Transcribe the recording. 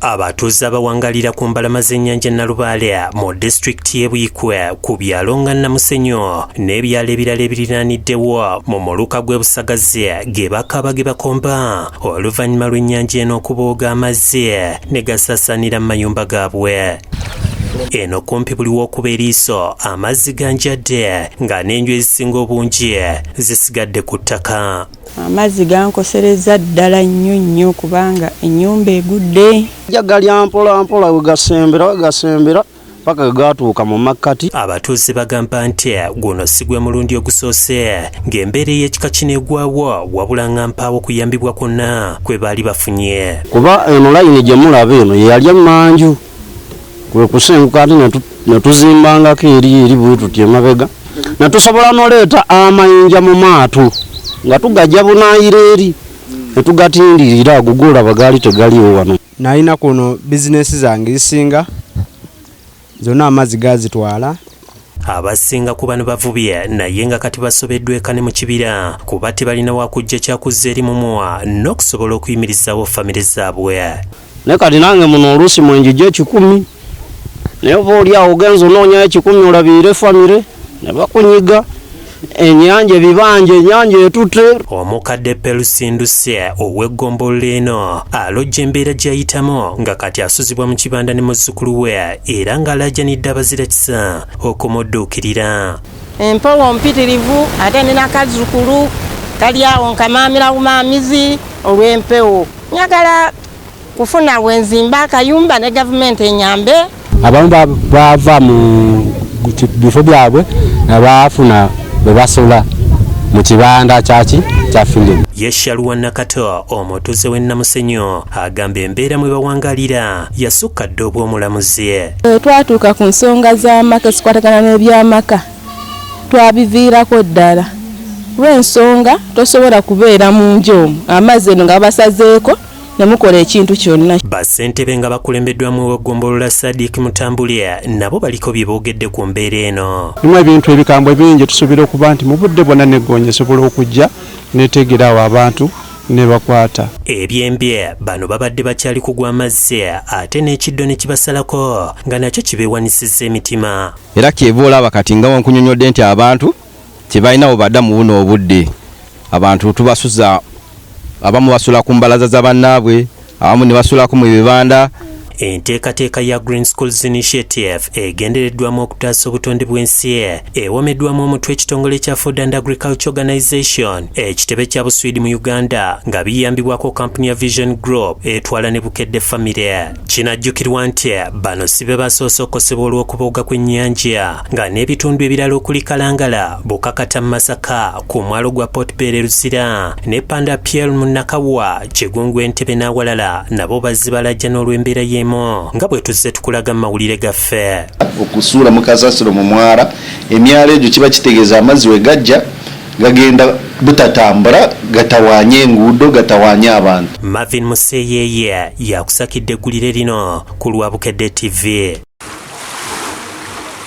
Abatuuze abawangalira ku mbalama z'ennyanja Nalubaale mu disitulikiti y'e Buikwe ku byalo nga Namusenyo n'ebyalo ebirala ebiriraaniddewo mu muluka gw'e Busagazi ge bakaaba ge bakomba oluvannyuma lw'ennyanja eno okubooga amazzi ne gasaasaanira mu mayumba gaabwe. Eno kumpi buli w'okuba eriiso amazzi ganjadde nga n'enju ezisinga obungi zisigadde ku ttaka. Amazzi gankosereza ddala nnyo kubanga ennyumba egudde. Jagalya mpola mpola wegasembera paka gatuuka mu makkati. Abatuuze bagamba nti guno si gwe mulundi ogusoose ng'embeera y'ekika kino egwawo wabula nga mpaawo okuyambibwa kwonna kwe baali bafunye. Kuba eno layini gye mulaba eno yali emmanju kwe kusenguka ate ne tuzimbangako eri bwe tutyo emabega ne tusobola n'oleeta amayinja mu maato nga tugajja bunaayira eri ne tugatindirira agugula bagaali tegaliwo wano. Nalina kuno bizinesi zange zisinga zonna amazzi gazitwala. Abasinga ku bano bavubye naye nga kati basobeddwa eka ne mu kibira kuba tebalina wakujja kyakuzza eri mumuwa n'okusobola okuyimirizaawo famire zaabwe. Ne kati nange muno oluusi mwenjija 10 naye oba oli awo ogenza onoonyayo 10 olabiire famire ne bakunyiga. Ennyanja ebibanja ennyanja etutte. Omukadde Pelusinduse ow'eggombolola eno alojja embeera gy'ayitamu nga kati asuzibwa mu kibanda ne muzzukulu we era ng'alaajanidde abazira kisa okumudduukirira. Empewo mpitirivu ate nina kazzukulu kali awo nkamaamira bumaamizi olw'empewo. Njagala kufuna bwenzimba akayumba ne gavumenti enyambe. Abamu bava mu bifo byabwe abafuna bwe basola mu kibanda kya filimu. Yeshaluwa Nakato omutuuze w'e Namusenyo agamba embeera mwe bawangalira yasukka dde obw'omulamuzi. Twatuuka ku nsonga z'amaka ezikwatagana n'ebyamaka twabiviirako ddala lw'ensonga tosobola kubeera mu nju omwo amazzi eno nga basazeeko ne mukola ekintu kyonna. Bassentebe nga bakulembeddwamu w'eggombolola Sadiiki Mutambulya nabo baliko bye boogedde ku mbeera eno. Limu ebintu ebikambwe bingi tusuubira okuba nti mu budde bwonna n'eggonja esobola okujja n'etegeraawo abantu ne bakwata. Ebyembye bano babadde bakyali kugwa amazzi ate n'ekiddo ne kibasalako nga nakyo kibeewanisizza emitima. Era kyeva olaba kati nga wankunyonyodde nti abantu tebalina we badda mu buno obudde. Abantu tubasuza abamu basula ku mbalaza za bannaabwe abamu ne basulako mu bibanda. Enteekateeka ya Green Schools Initiative egendereddwamu okutaasa obutonde bw'ensi ewomeddwamu omutwe ekitongole kya Food and Agriculture Organization ekitebe kya Buswidi mu Uganda nga biyambibwako kampuni ya Vision Group etwala ne Bukedde Famire. Kinajjukirwa nti bano si be basoose okukosebwa olw'okubooga kw'ennyanja nga n'ebitundu ebirala okuli Kalangala, Bukakata Masaka ku mwalo gwa Port Bell Luzira ne Panda Pierre mu Nakawa, Kigungu Entebbe n'awalala nabo bazze balajja n'olw'embeera y'emu nga bwe tuzze tukulaga mu mawulire gaffe. Okusuula mu kasasiro mu mwara emyalo egyo kiba kitegeeza amazzi we gajja gagenda butatambula gatawaanye enguudo gatawaanye abantu. Marvin Museyeye yakusakidde eggulire lino ku lwa Bukedde TV.